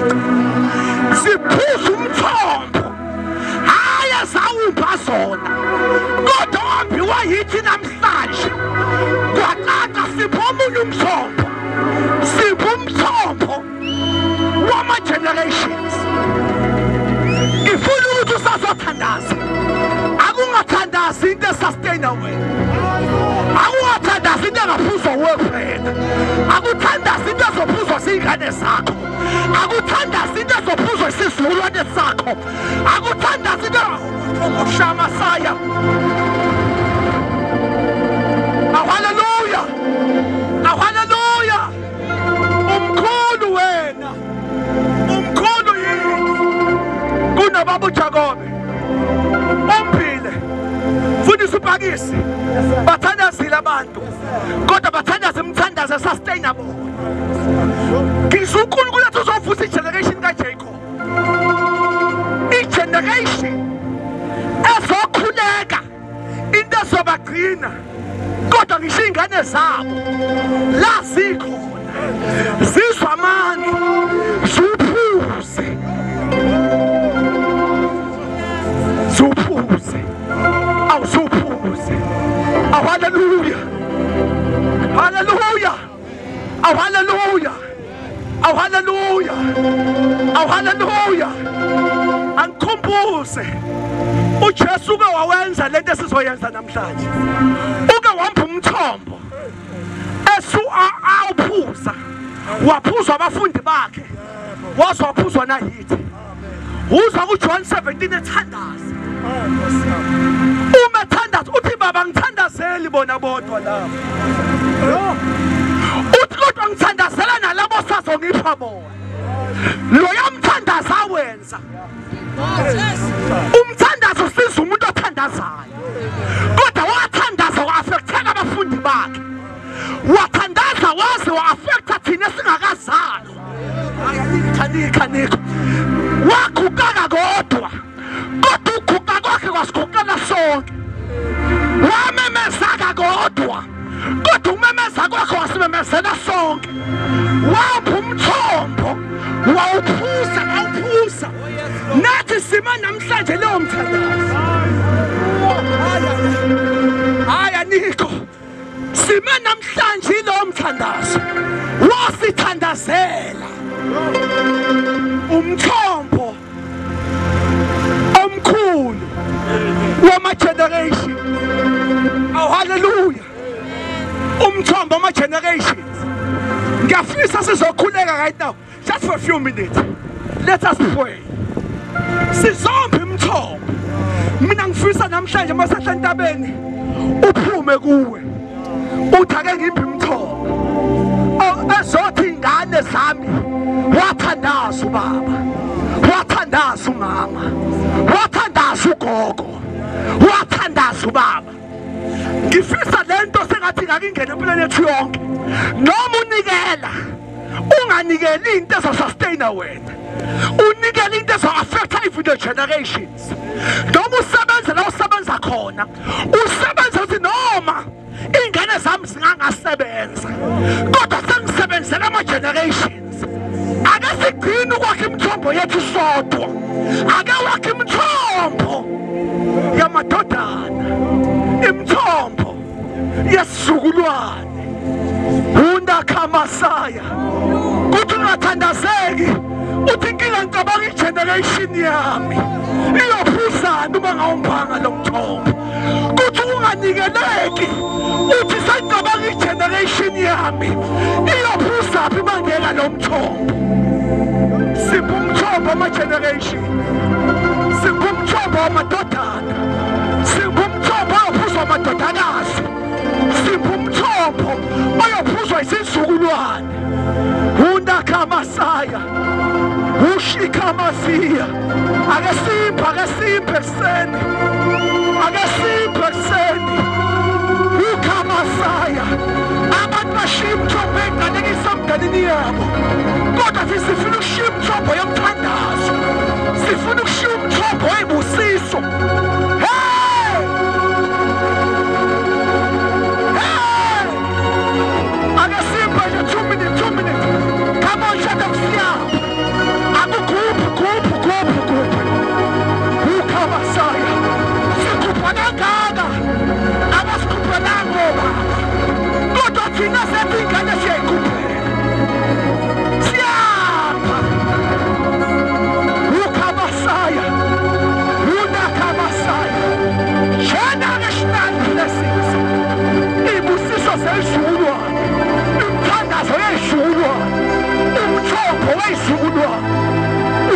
Thixo. Siphuza umthombo hayi ezawupha zona, kodwa wambiwa yithi namhlanje kwacaca sipho omunye umthombo, sipho umthombo wama-generations. Ngifuna ukuthi usazothandaza, akungathandazi into esustainable, akungathandazi into engaphuzwa wefrena, akuthandazi into ezophuzwa ziy'ngane zakho, akuthandazi into ezophuzwa isizukulwane sakho, akuthandazi into okushamasaya. Hallelujah, hallelujah. Umkhulu wena, umkhulu yini kunababa uJakobe omphile. Fundisa uPakisi, bathandazile abantu kodwa bathandaza imithandazo sustainable. Ngizwa uNkulunkulu ethi uzovusa igeneration kaJacob, igeneration ezokhuleka, into ezobagcina, kodwa ngisho iy'ngane zabo la zikhona zizwa amandla, ziphuze, ziphuze, awuziphuze. Hallelujah, hallelujah, hallelujah, hallelujah, hallelujah. Angikhumbuze uJesu uke wawenza lento esizoyenza namhlanje, uke wamba umthombo awuphuza, waphuzwa abafundi bakhe, waze waphuzwa nayithi. Uzwa kuJohn 17 ethandaza, uma ethandaza uthi baba ngithandazeli bona bodwa labo, uthi kodwa ngithandazela nalabo sazongipha bona. Loya mthandaza awenza umthandazo usiza umuntu othandazayo, kodwa wathandaza wa-affecteka abafundi bakhe, wathandaza waze wa-affecta thina singakazalwa. Nikho wakhukaka kodwa ukhuka kwakhe kwasikhuqela sonke, wamemezaka kodwa umemeza kwakhe wasimemezela sonke, wapha umthombo wawuphuza awuphuza. Nathi sima namhlanje leyo mthandazo, haya Nikho, sima namhlanje leyo mthandazo, wasithandazela umthombo omkhulu wama-generations. Hallelujah, umthombo wama-generations. Ngiyafisa sizokhuleka right now, just for a few minutes. Let us pray. Sizombe imithombo. Mina ngifisa namhlanje masehla entabeni uphume kuwe, uthi ake ngiphi imithombo ezothi ingane zami wathandaza ubaba, wathandaza umama, wathandaza ugogo, wathandaza ubaba. Ngifisa lento sengathi ngakingena empilweni yethu yonke, noma unikela unganikeli into ezosustaina wena, unikela into ezo-affecta even the generations. Noma usebenze la usebenza khona, usebenza uthi noma iy'ngane zami zingangasebenza kodwa sengisebenzela ama-generations. Ake sigcine ukwakha imithombo yethu sodwa, ake wakhe imithombo yamadodana, imithombo yesizukulwane. Undakhamasaya kuthi ungathandazeki, uthi inkinga ngicabanga igeneration yami iyophuzana uma ngawumbanga lo mthombo. Kuthi unganikeleki, uthi sengicabanga igeneration yami iyophuzaphi uma ngeka lo mthombo. Sipho umthombo wama-generation, sipho umthombo wamadodana, sipho umthombo oyophuzwa amadodakazi, sipho umthombo oyophuzwa isizukulwane. Undakhamasaya, ushikhamasiya. Ake simphe ekuseni, ake simphe ekuseni. Ukhamasaya, abantu bashiya imithombo eqalekisa emndenini yabo, kodwa sifuna ukushiya imithombo yomthandazo, sifuna ukushiya umthombo webusiso. Hey! Hey! Ake simphe nje 2 minutes. Come on, shut up, Thina sesingane siyayikhuphela. Siyapha. Ukhabasaya. Unakhabasaya. Generational blessings. Ibusiso seyishulwane. Imthandazo yeshulwane. Umthombo weshulwane.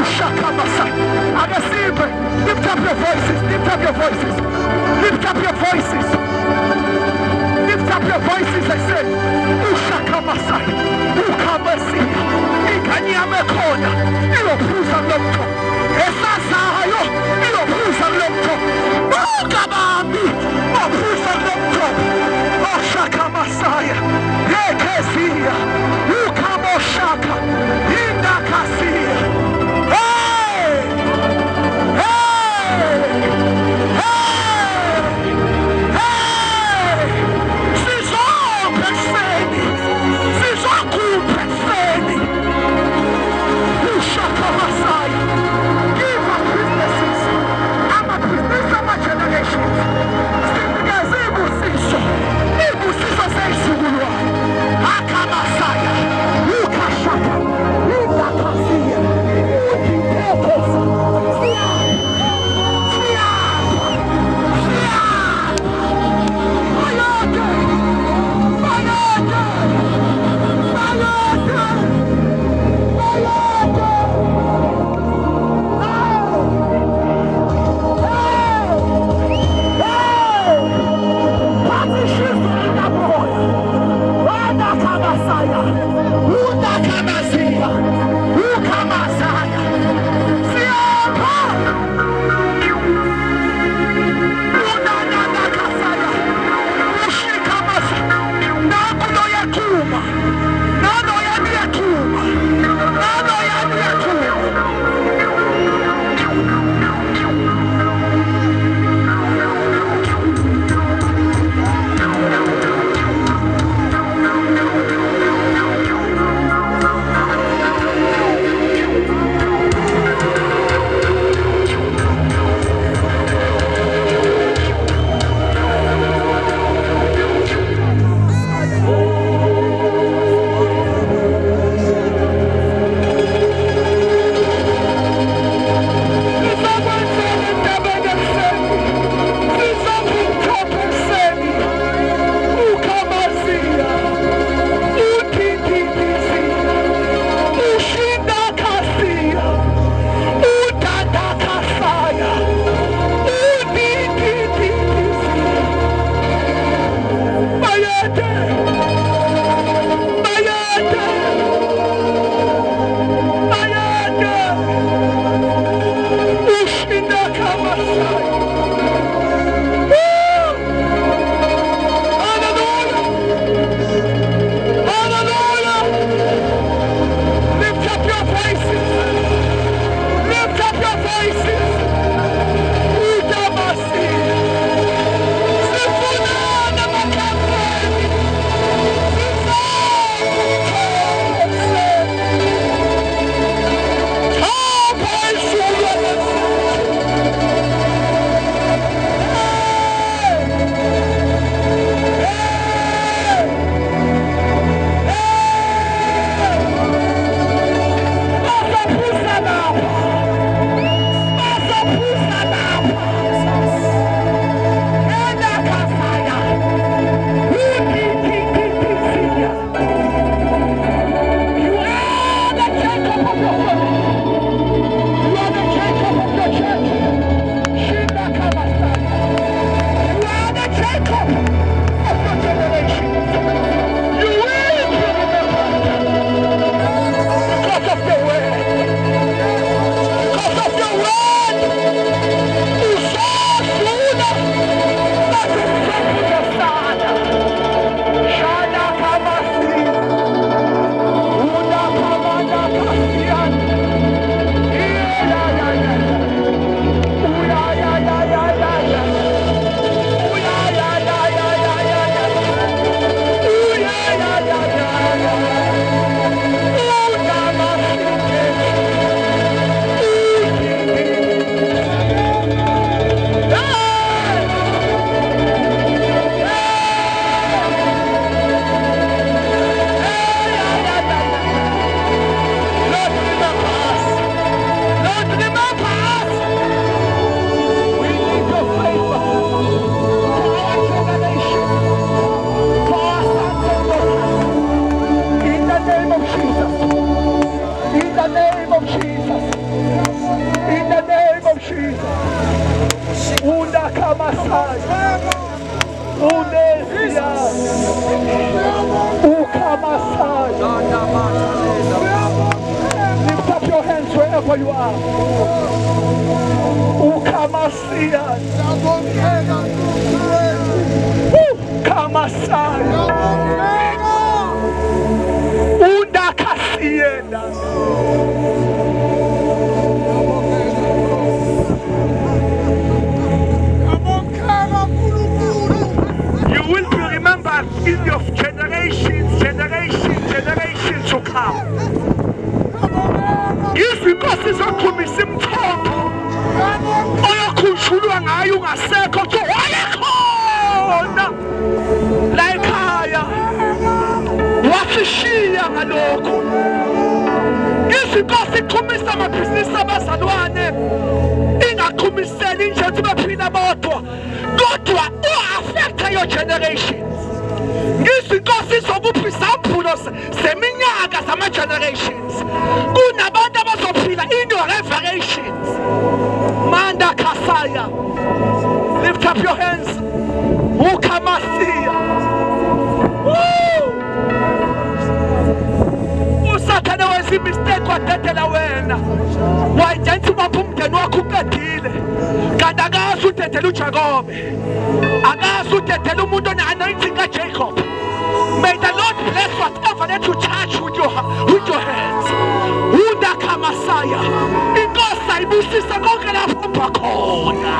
Ushakhabasaya. Akasiphe. Lift up your voices. Lift up your voices. Lift up your voices. Lift up your voices, I say. Ushakamasai. Ukabasiya. Ikanyame khona. Iyophuza lokho. Esazayo. Iyophuza lokho. Ukabami. Ophuza lokho. Oshakamasaya. Ekesiya. Ukamoshaka. Indakasiya. Hey! Hey! Hey! Sizopeseni. Sizokupeseni. Ushakamasaya. Give up businesses. I'm a business of my generation. Sindigazi ibusiso. Ibusiso seyishulwa. Akamasaya. Ukashaka. Indakasiya. Udidekesa. Shada Kamasi, Uda Kamada Kasian. name of Jesus. In the name of Jesus. Unda kamasai. Unesia. Ukamasai. Lift up your hands wherever you are. Ukamasia. Ukamasai. Unda kasienda. You will be remembered in your generations to come. Izinkosi zoqhumisa imithombo oyakhunjulwa ngayo ungasekho kuthiwa wayekhona la ekhaya wasishiya ngalokho. Izinkosi iqhumisa amabhizinisi abazalwane ingaqhumiseli nje ukuthi baphila bodwa kodwa u-affecta your generations. Izinkosi zokuphi izambulo zeminyaka zama-generations kunabantu abazophila in your revelations. Manda kasaya. Lift up your hands. Ukamasia. Usathane wenza imistake wadedela wena wayidenza ubapha umndeni wakho uqedile kanti akazi udedela uJakobe, akazi udedela umuntu one-anointing kaJacob. May the Lord bless whatever that you touch with your hands. Unda kamasaya. Inkosi ayibusisa konke lapho uba khona.